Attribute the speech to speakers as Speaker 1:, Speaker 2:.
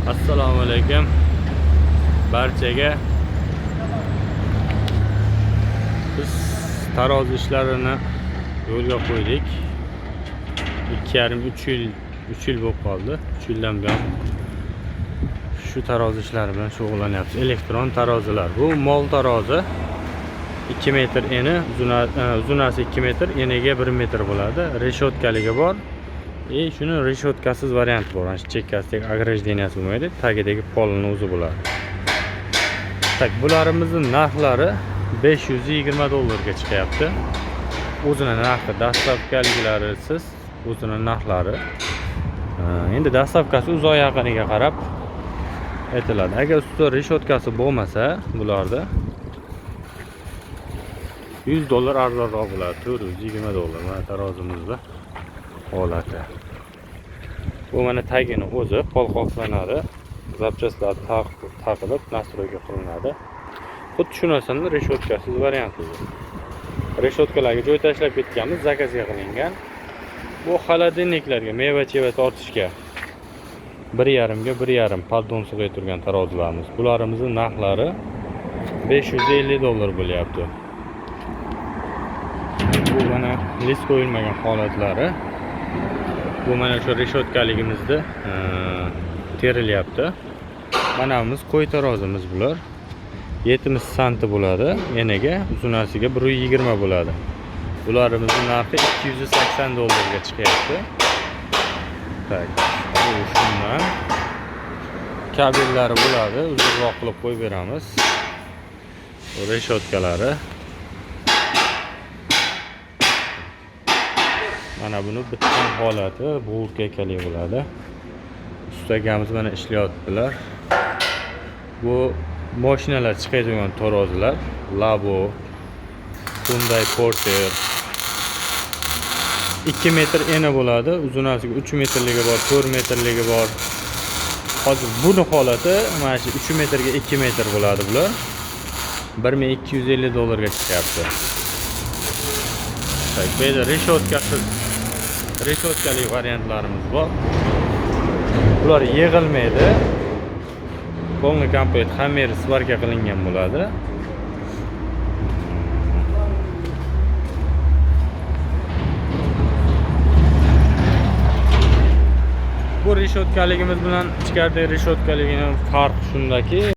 Speaker 1: Assalomu alaykum barchaga. Biz tarozi ishlarini yo'lga qo'ydik. 2,5-3 yil bo'lib qoldi. 3 yildan buyon shu tarozi ishlari bilan shug'ullanyapmiz. Elektron tarozilar. Bu mol tarozi. 2 metr eni, uzunasi 2 metr, eniga 1 metr bo'ladi. Reshotkaligi bor. Shuni reshotkasiz varianti bor. Mana shu chekkasidagi огражденияsi bo'lmaydi, tagidagi polni o'zi bo'ladi. Tak, bularimizni narxlari $520 chiqyapti. O'zini narxi, dastavkaliklarisiz o'zini narxlari. Endi dastavkasi uzoq yaqiniga qarab aytiladi. Agar ustida reshotkasi bo'lmasa, bularda $100 arzonroq bo'ladi. $420. Mana tarozimizda holati. Bu mana tagini o'zi pol qoplanadi. Zapchastlar taqilib nastroyga qilinadi. Xuddi shu narsani reshotkasiz varianti. Reshotkalarga joy tashlab ketganmiz, zakazga qilingan. Bu xolodilniklarga, meva-cheva tortishga 1,5 ga 1,5 poddon sig'ib turgan tarozilarimiz. Bularimizni narxlari $550 bo'lyapti. Bu mana list qo'yilmagan holatlari. Bu mana shu reshotkaligimizda terilyapti. Mana biz qo'y tarozimiz bular. 70 santi bo'ladi. Eniga uzunasiga 120 bo'ladi. Bularimizning narxi $280 ga chiqyapti. Tak. Bu shundan kabellari bo'ladi. Uzunroq qilib qo'yib beramiz. Reshotkalari. Mana buni bitgan holati bo'g'irga ekalik bo'ladi. Ustagamiz mana ishlayaptilar. Bu mashinalar chiqadigan tarozilar, Labo, Hyundai Porter 2 metr eni bo'ladi, uzunasiga 3 metrligi bor, 4 metrligi bor. Hozir buni holati mana shu 3 metrga 2 metr bo'ladi bular. $1250 ga chiqyapti. Bu yerda reshotkali variantlarimiz bor. Bular yig'ilmaydi. Polni komplet hammer svarka qilingan bo'ladi. Bu reshotkaligimiz bilan ichkaridagi reshotkaligini farqi shundaki,